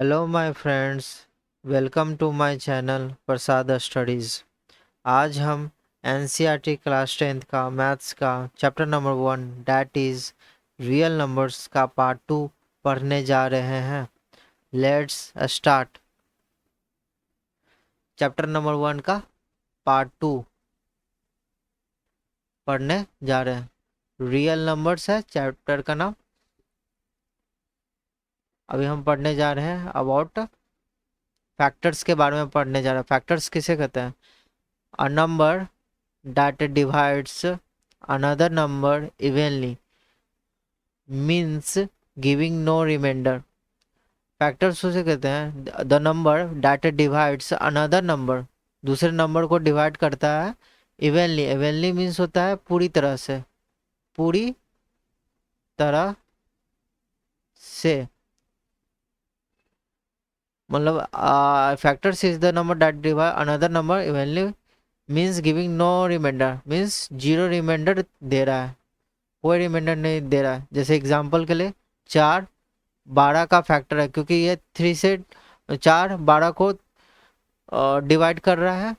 Hello my friends, welcome to my channel Prasad Studies. आज हम NCERT class 10th का maths का chapter number 1 that is real numbers का part 2 पढ़ने जा रहे हैं। Let's start. चैप्टर नंबर 1 का पार्ट 2 पढ़ने जा रहे हैं। रियल नंबर्स है चैप्टर का नाम। अभी हम पढ़ने जा रहे हैं अबाउट फैक्टर्स के बारे में पढ़ने जा रहे हैं। फैक्टर्स किसे कहते हैं? A number that divides another number evenly means giving no remainder। Factors उसे कहते हैं the number that divides another number, दूसरे नंबर को डिवाइड करता है इवेनली। इवेनली मीन्स होता है पूरी तरह से, पूरी तरह से। मतलब factors is the number that divide another number evenly means giving no remainder, means zero remainder दे रहा है, कोई रिमाइंडर नहीं दे रहा है। जैसे एग्जांपल के लिए 4 12 का फैक्टर है, क्योंकि ये 3 से 4 12 को डिवाइड कर रहा है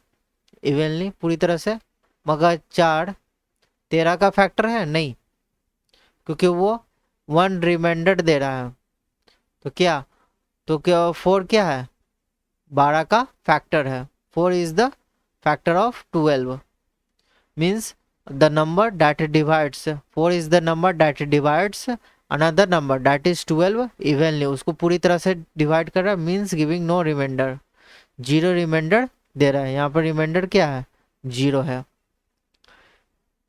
इवनली पूरी तरह से। मगर 4 13 का फैक्टर है नहीं, क्योंकि वो 1 रिमाइंडर दे रहा है। तो क्या 4 क्या है? 12 का फैक्टर है। 4 is the factor of 12 means the number that divides 4 is the number that divides another number that is 12 evenly, उसको पूरी तरह से डिवाइड कर रहा है। Means giving no remainder, zero remainder दे रहा है। यहाँ पर रिमाइंडर क्या है? जीरो है।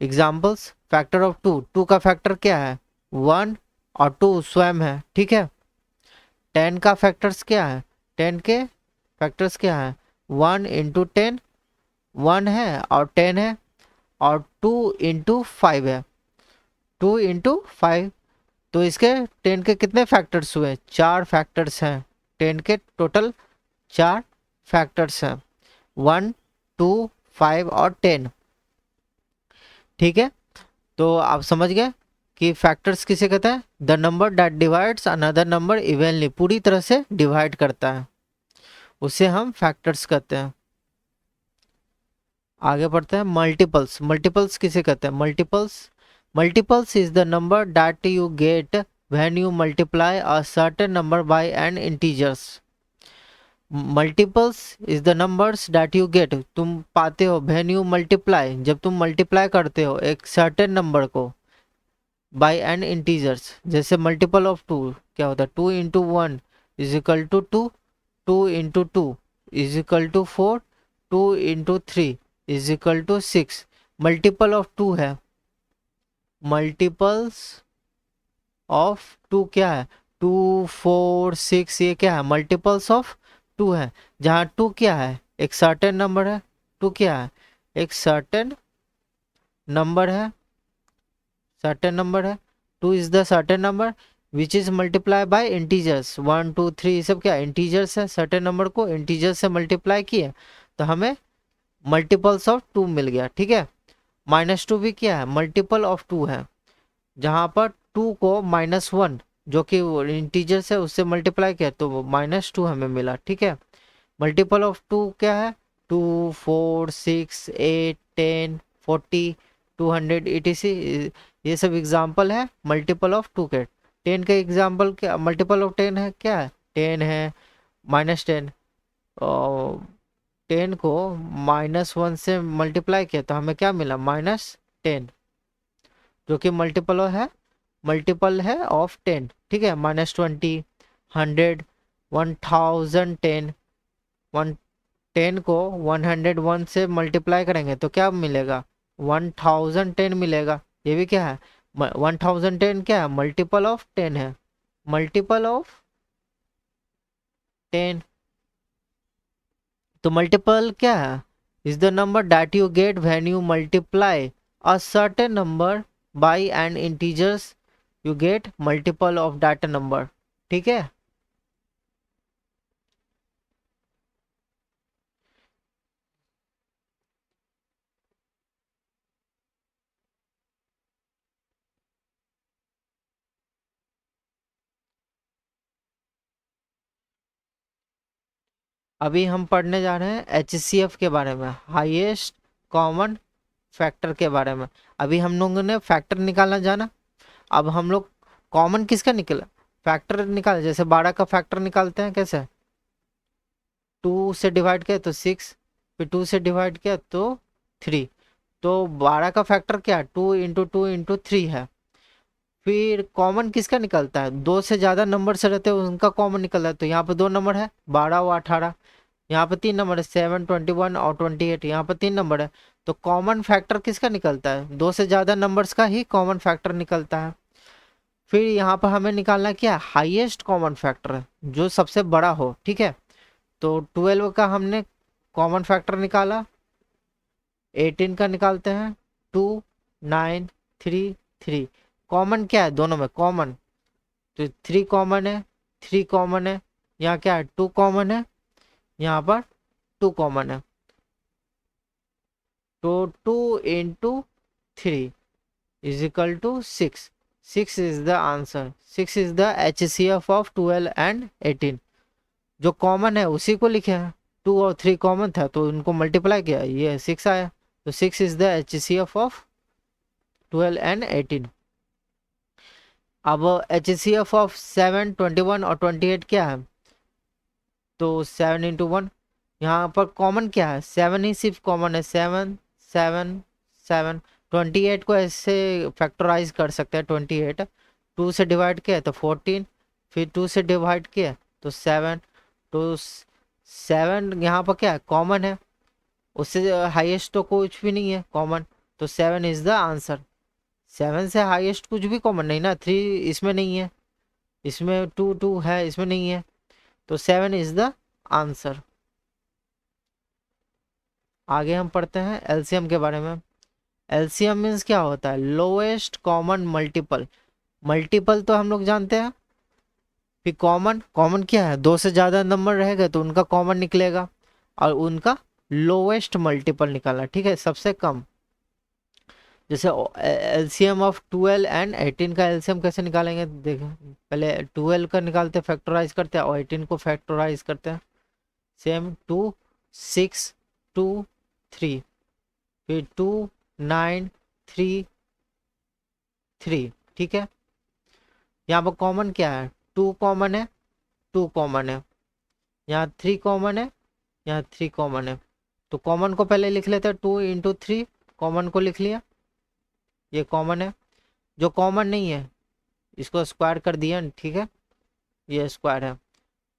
Examples, factor of two, two का फैक्टर क्या है? 1 और 2 स्वयं है, ठीक है। 10 का फैक्टर्स क्या है? 10 के फैक्टर्स क्या है? 1 इंटू 10 1 है और 10 है, और 2 इंटू 5 है, 2 इंटू 5। तो इसके 10 के कितने फैक्टर्स हुए? 4 फैक्टर्स हैं। 10 के टोटल 4 फैक्टर्स हैं, 1 2 5 और 10। ठीक है, तो आप समझ गए कि फैक्टर्स किसे कहते हैं? The number that divides another number evenly, पूरी तरह से डिवाइड करता है, उसे हम फैक्टर्स कहते हैं। आगे बढ़ते हैं। मल्टीपल्स, मल्टीपल्स किसे कहते हैं? Multiples, multiples is the number that you get when you multiply a certain number by an integers. Multiples is the numbers that you get, तुम पाते हो व्हेन यू मल्टीप्लाई, जब तुम मल्टीप्लाई करते हो एक सर्टेन नंबर को बाय एन इंटीजर्स। जैसे मल्टीपल ऑफ टू क्या होता है? 2 into 1 is equal to 2, 2 into 2 is equal to 4, 2 into 3 is equal to 6। Multiple of two है। मल्टीपल्स ऑफ टू क्या है? 2 4 6, ये क्या है? मल्टीपल्स ऑफ टू है। जहाँ टू क्या है? एक सर्टेन नंबर है। टू क्या है? एक सर्टेन नंबर है, सर्टेन नंबर है। Two is the certain number which is multiply by integers. 1 2 3 ये सब क्या इंटीजर्स है? सर्टेन नंबर को इंटीजर्स से मल्टीप्लाई किए तो हमें मल्टीपल्स ऑफ टू मिल गया, ठीक है। माइनस टू भी क्या है? मल्टीपल ऑफ टू है। जहाँ पर टू को -1 जो कि इंटीजर से उससे मल्टीप्लाई किया तो वो -2 हमें मिला, ठीक है। मल्टीपल ऑफ टू क्या है? 2 4 6 8 10 40 200 etc, ये सब एग्जाम्पल है मल्टीपल ऑफ टू के। 10 का एग्जाम्पल क्या? मल्टीपल ऑफ 10 है, क्या है? 10 है। -10, और 10 को -1 से मल्टीप्लाई किया तो हमें क्या मिला? -10, जो कि मल्टीपल है ऑफ 10, ठीक है। -20 100 1010, 110 को 101 से मल्टीप्लाई करेंगे तो क्या मिलेगा? 1010 मिलेगा। ये भी क्या है? 1010 क्या है? मल्टीपल ऑफ 10 है, मल्टीपल ऑफ 10। तो मल्टीपल क्या है? Is the number that you get when you multiply a certain number by an integers, you get multiple of that number, ठीक है। अभी हम पढ़ने जा रहे हैं HCF के बारे में, हाईएस्ट कॉमन फैक्टर के बारे में। अभी हम लोगों ने फैक्टर निकालना जाना। अब हम लोग कॉमन किसका निकला, फैक्टर निकाले। जैसे 12 का फैक्टर निकालते हैं कैसे, 2 से डिवाइड किया तो 6, फिर 2 से डिवाइड किया तो 3। तो 12 का फैक्टर क्या है, 2 × 2 × 3 है। फिर कॉमन किसका निकलता है, 2 से ज़्यादा नंबर से रहते हैं उनका कॉमन निकलता है। तो यहाँ पे 2 नंबर है, 12 और 18। यहाँ पे 3 नंबर है, 7, 21 और 28। यहाँ पे 3 नंबर है। तो कॉमन फैक्टर किसका निकलता है, 2 से ज़्यादा नंबर्स का ही कॉमन फैक्टर निकलता है। फिर यहाँ पर हमें निकालना क्या, हाईएस्ट कॉमन फैक्टर, जो सबसे बड़ा हो। ठीक है, तो 12 का हमने कॉमन फैक्टर निकाला, 18 का निकालते हैं, 2, 9, 3, 3। कॉमन क्या है दोनों में, कॉमन तो 3 कॉमन है, 3 कॉमन है। यहाँ क्या है, 2 कॉमन है, यहाँ पर 2 कॉमन है। तो 2 × 3 is equal to 6। 6 is the answer. 6 is the HCF of 12 and 18। जो कॉमन है उसी को लिखे हैं, 2 और 3 कॉमन था तो उनको मल्टीप्लाई किया, ये 6 आया। तो 6 is the HCF of 12 and 18। अब HCF ऑफ 7, 21 और 28 क्या है, तो 7 × 1। यहाँ पर कॉमन क्या है, 7 ही सिर्फ कॉमन है, 7, 7, 7। 28 को ऐसे फैक्टराइज कर सकते हैं, 28 2 से डिवाइड किया तो 14, फिर 2 से डिवाइड किया तो 7। तो 7 यहाँ पर क्या है, कॉमन है, उससे हाईएस्ट तो कुछ भी नहीं है कॉमन। तो 7 इज द आंसर। 7 से हाईएस्ट कुछ भी कॉमन नहीं ना, 3 इसमें नहीं है, इसमें 2 2 है, इसमें नहीं है। तो 7 इज द आंसर। आगे हम पढ़ते हैं एलसीएम के बारे में। एलसीएम मीन्स क्या होता है, लोएस्ट कॉमन मल्टीपल। मल्टीपल तो हम लोग जानते हैं, फिर कॉमन, कॉमन क्या है, 2 से ज़्यादा नंबर रहेगा तो उनका कॉमन निकलेगा, और उनका लोएस्ट मल्टीपल निकालना। ठीक है, सबसे कम। जैसे एलसीएम ऑफ 12 एंड 18 का एलसीएम कैसे निकालेंगे, देखो पहले 12 का निकालते हैं, फैक्टराइज करते हैं, और 18 को फैक्टराइज करते हैं। सेम 2, 6, 2, 3, फिर 2, 9, 3, 3। ठीक है, यहाँ पर कॉमन क्या है, 2 कॉमन है, 2 कॉमन है, यहाँ 3 कॉमन है, यहाँ 3 कॉमन है। तो कॉमन को पहले लिख लेते हैं, 2 × 3 कॉमन को लिख लिया, ये कॉमन है। जो कॉमन नहीं है इसको स्क्वायर कर दिया, ठीक है, ये स्क्वायर है,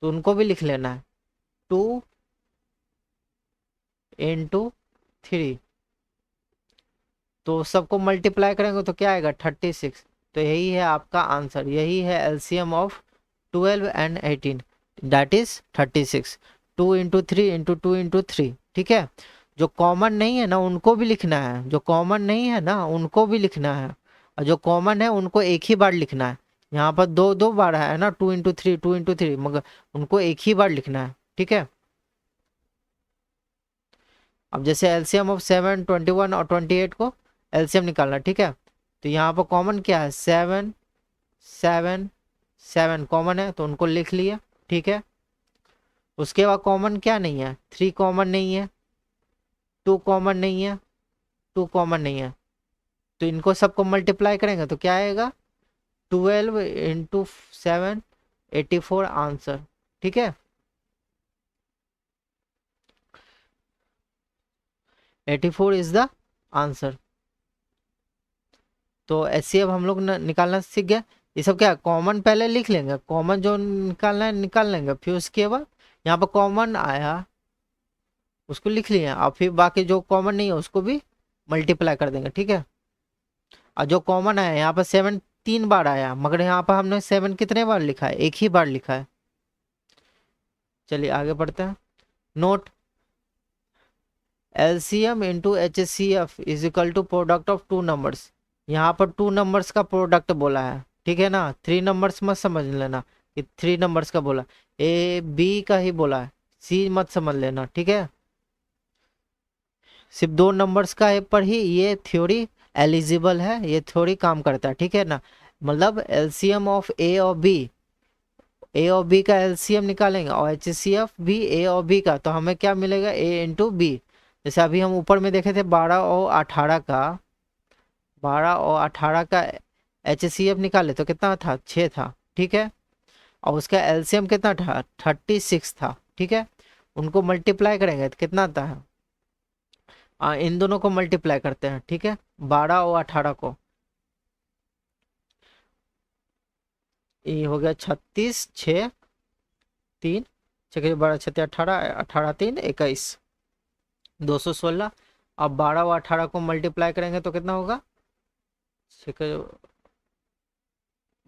तो उनको भी लिख लेना है, 2 × 3। तो सबको मल्टीप्लाई करेंगे तो क्या आएगा, 36। तो यही है आपका आंसर, यही है LCM of 12 and 18, that is 36। 2 × 3 × 2 × 3। ठीक है, जो कॉमन नहीं है ना उनको भी लिखना है, जो कॉमन नहीं है ना उनको भी लिखना है, और जो कॉमन है उनको एक ही बार लिखना है। यहाँ पर दो दो बार है ना, 2 × 3, 2 × 3, मगर उनको एक ही बार लिखना है। ठीक है, अब जैसे एलसीएम ऑफ 7, 21 और 28 को एलसीएम निकालना। ठीक है, तो यहाँ पर कॉमन क्या है, 7, 7, 7 कॉमन है तो उनको लिख लिया। ठीक है, उसके बाद कॉमन क्या नहीं है, 3 कॉमन नहीं है, 2 कॉमन नहीं है, 2 कॉमन नहीं है। तो इनको सबको मल्टीप्लाई करेंगे तो क्या आएगा, 12 × 7, 84 आंसर। ठीक है, 84 इज द आंसर। तो ऐसे अब हम लोग निकालना सीख गए। ये सब क्या, कॉमन पहले लिख लेंगे, कॉमन जो निकालना है निकाल लेंगे, फिर उसके बाद यहाँ पर कॉमन आया उसको लिख लिया, और फिर बाकी जो कॉमन नहीं है उसको भी मल्टीप्लाई कर देंगे। ठीक है, और जो कॉमन आया यहाँ पर 7 3 बार आया, मगर यहाँ पर हमने 7 कितने बार लिखा है, एक ही बार लिखा है। चलिए आगे बढ़ते हैं। Note, LCM × HCF is equal to product of 2 numbers. यहाँ पर 2 नंबर्स का प्रोडक्ट बोला है, ठीक है ना, 3 नंबर्स मत समझ लेना कि 3 नंबर्स का बोला, AB का ही बोला है, C मत समझ लेना। ठीक है, सिर्फ 2 नंबर्स का है पर ही ये थ्योरी एलिजिबल है, ये थ्योरी काम करता है। ठीक है ना, मतलब LCM ऑफ A और B ए और बी का एलसीएम निकालेंगे और एचसीएफ भी ए और बी का, तो हमें क्या मिलेगा, ए इंटू बी। जैसे अभी हम ऊपर में देखे थे 12 और 18 का एचसीएफ निकाले तो कितना था, 6 था, ठीक है। और उसका एलसीएम कितना था, 36 था, ठीक है। उनको मल्टीप्लाई करेंगे तो कितना आता है, इन दोनों को मल्टीप्लाई करते हैं, ठीक है, 12 और 18 को। ये हो गया 36, 6, 3, 6 12 6 18, 18 3 21, 216। अब 12 और 18 को मल्टीप्लाई करेंगे तो कितना होगा,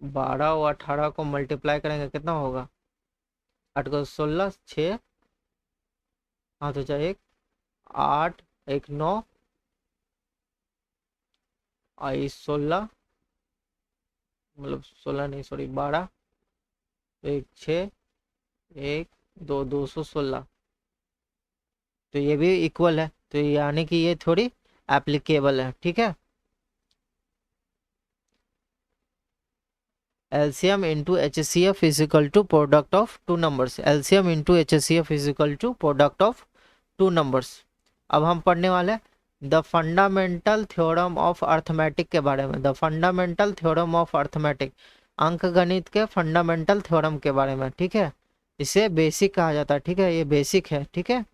12 और 18 को मल्टीप्लाई करेंगे कितना होगा, 8 को 16, 6 हाथ हो जाए 1, 8 1 9 आई 16, मतलब 16 नहीं सॉरी 12, 1 6 1 2 216। तो ये भी इक्वल है, तो यानी कि ये थोड़ी एप्लीकेबल है, ठीक है। LCM into H C F is equal to product of two numbers, LCM into H C F is equal to product of two numbers. अब हम पढ़ने वाले the fundamental theorem of arithmetic के बारे में, the fundamental theorem of arithmetic, अंक गणित के फंडामेंटल थ्योरम के बारे में, ठीक है। इसे बेसिक कहा जाता है, ठीक है, ये बेसिक है, ठीक है।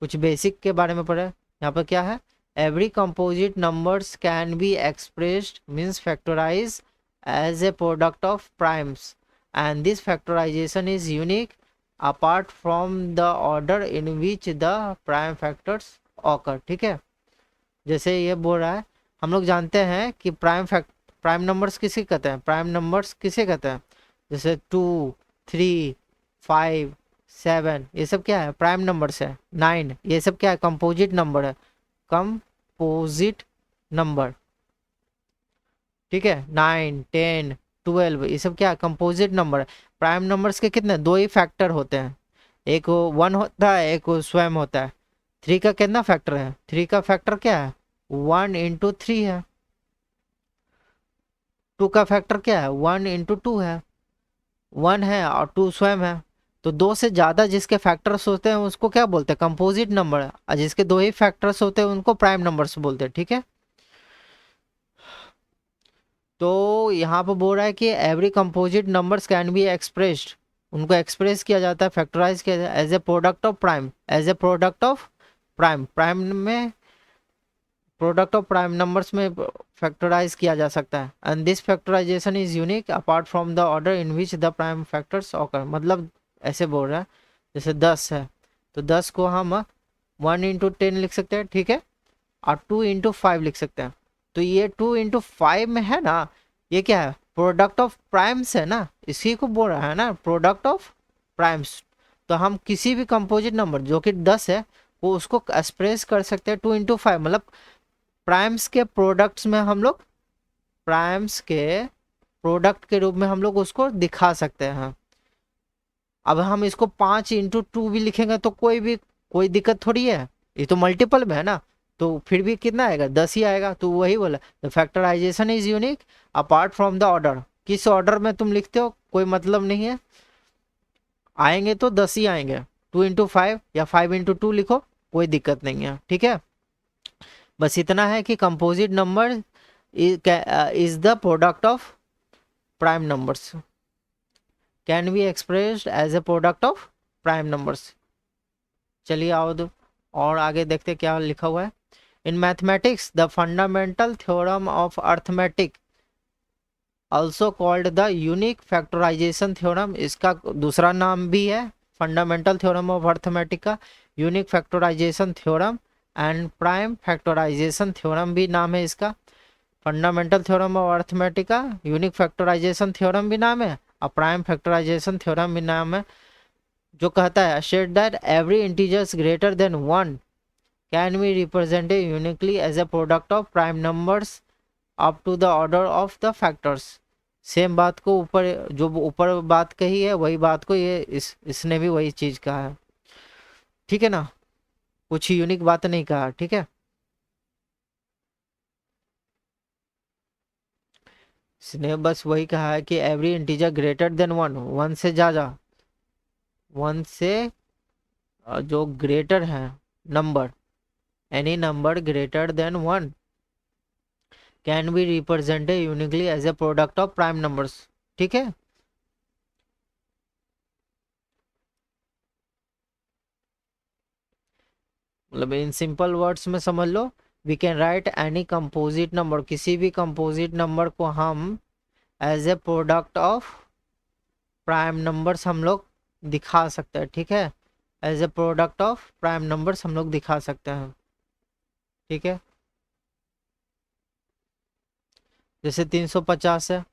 कुछ बेसिक के बारे में पढ़े, यहाँ पर क्या है, every composite numbers can be expressed means factorise as a product of primes and this factorisation is unique apart from the order in which the prime factors occur, ठीक है। जैसे ये बोल रहा है, हम लोग जानते हैं कि प्राइम नंबर्स किसे कहते हैं, प्राइम नंबर्स किसे कहते हैं, जैसे 2 3 5 7, ये सब क्या है, प्राइम नंबर्स है। 9, ये सब क्या है, कंपोजिट नंबर है, कंपोजिट नंबर, ठीक है। 9 10 12, ये सब क्या है, कंपोजिट नंबर है। प्राइम नंबर्स के कितने, दो ही फैक्टर होते हैं, एक 1 होता है, एक स्वयं होता है। 3 का कितना फैक्टर है, 3 का फैक्टर क्या है, 1 इंटू 3 है। 2 का फैक्टर क्या है, 1 इंटू 2 है, 1 है और 2 स्वयं है। तो दो से ज्यादा जिसके फैक्टर्स होते हैं उसको क्या बोलते हैं, कंपोजिट नंबर, और जिसके दो ही फैक्टर्स होते हैं उनको प्राइम नंबर्स बोलते हैं, ठीक है। तो यहाँ पर बोल रहा है कि every composite numbers can be expressed, उनको एक्सप्रेस किया जाता है, फैक्टराइज किया जाता है as a product of prime, as a product of prime, prime में प्रोडक्ट ऑफ प्राइम नंबर्स में फैक्टराइज किया जा सकता है। And this factorisation is unique apart from the order in which the prime factors occur, मतलब ऐसे बोल रहा है, जैसे 10 है तो 10 को हम 1 इंटू 10 लिख सकते हैं, ठीक है, और 2 इंटू 5 लिख सकते हैं। तो ये 2 इंटू 5 में है ना, ये क्या है, प्रोडक्ट ऑफ प्राइम्स है ना, इसी को बोल रहा है ना, प्रोडक्ट ऑफ प्राइम्स। तो हम किसी भी कंपोजिट नंबर जो कि 10 है वो उसको एक्सप्रेस कर सकते हैं 2 इंटू 5, मतलब प्राइम्स के प्रोडक्ट्स में हम लोग, प्राइम्स के प्रोडक्ट के रूप में हम लोग उसको दिखा सकते हैं। अब हम इसको 5 इंटू 2 भी लिखेंगे तो कोई दिक्कत थोड़ी है, ये तो मल्टीपल में है ना, तो फिर भी कितना आएगा, 10 ही आएगा। तो वही बोला, the factorisation is unique apart from the order, किस ऑर्डर में तुम लिखते हो कोई मतलब नहीं है, आएंगे तो 10 ही आएंगे, 2 इंटू 5 या 5 इंटू 2 लिखो, कोई दिक्कत नहीं है, ठीक है। बस इतना है कि composite number is the product of prime numbers, can be expressed as a product of prime numbers. चलिए आओ और आगे देखते क्या लिखा हुआ है। In mathematics the fundamental theorem of arithmetic also called the unique factorisation theorem, इसका दूसरा नाम भी है फंडामेंटल थ्योरम ऑफ अर्थमेटिक का, unique factorisation theorem and prime factorisation theorem भी नाम है इसका। फंडामेंटल थ्योरम ऑफ अर्थमेटिक का यूनिक फैक्टराइजेशन थ्योरम भी नाम है और प्राइम फैक्टराइजेशन थ्योरम भी नाम है, जो कहता है state that every integers greater than 1 can be represented uniquely as a product of prime numbers up to the order of the factors. Same बात को ऊपर, जो ऊपर बात कही है वही बात को ये इसने भी वही चीज कहा है, ठीक है ना, कुछ यूनिक बात नहीं कहा, ठीक है। इसने बस वही कहा है कि every integer greater than one, one से ज़्यादा, वन से जो ग्रेटर है number, any number greater than one can be represented uniquely as a product of prime numbers. ठीक है, मतलब इन सिंपल वर्ड्स में समझ लो, we can write any composite number, किसी भी कंपोजिट नंबर को हम as a product of prime numbers हम लोग दिखा सकते हैं। ठीक है, as a product of prime numbers हम लोग दिखा सकते हैं। ठीक है, जैसे 350 है,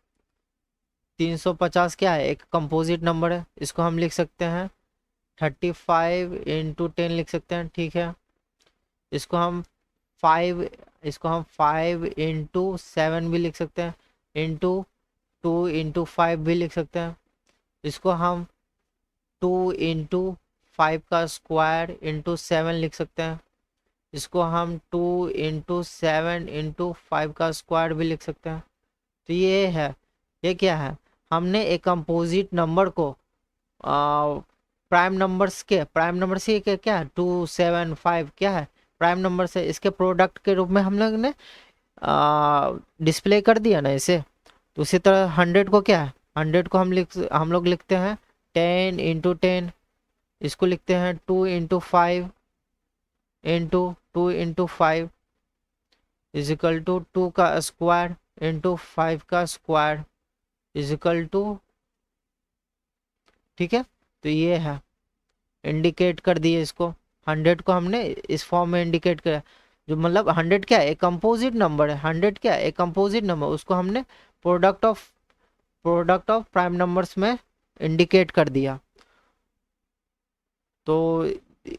350 क्या है, एक कंपोजिट नंबर है, इसको हम लिख सकते हैं 35 × 10 लिख सकते हैं। ठीक है, इसको हम 5, इसको हम 5 × 7 भी लिख सकते हैं, इंटू 2 × 5 भी लिख सकते हैं, इसको हम 2 × 5 का स्क्वायर इंटू 7 लिख सकते हैं, इसको हम 2 × 7 × 5 का स्क्वायर भी लिख सकते हैं। तो ये है, ये क्या है, हमने एक कंपोजिट नंबर को प्राइम नंबर्स के, प्राइम नंबर से क्या है, 2 7 5 क्या है, प्राइम नंबर से, इसके प्रोडक्ट के रूप में हम लोग ने डिस्प्ले कर दिया ना इसे। तो उसी तरह 100 को क्या है, 100 को हम लोग लिखते हैं 10 × 10, इसको लिखते हैं 2 × 5 इंटू 2 × 5 इजिकल टू 2 का स्क्वायर इंटू 5 का स्क्वायर इजिकल टू। ठीक है, तो ये है, इंडिकेट कर दिए इसको, 100 को हमने इस फॉर्म में इंडिकेट किया, जो मतलब 100 क्या है, एक कंपोजिट नंबर है, 100 क्या है, एक कंपोजिट नंबर, उसको हमने प्रोडक्ट ऑफ प्राइम नंबर्स में इंडिकेट कर दिया। तो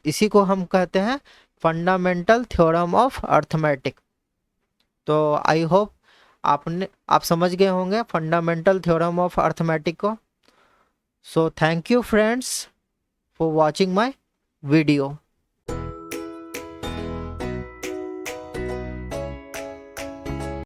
इसी को हम कहते हैं फंडामेंटल थ्योरम ऑफ अर्थमेटिक। तो आई होप आप समझ गए होंगे फंडामेंटल थ्योरम ऑफ अर्थमेटिक को। So thank you friends for watching my video.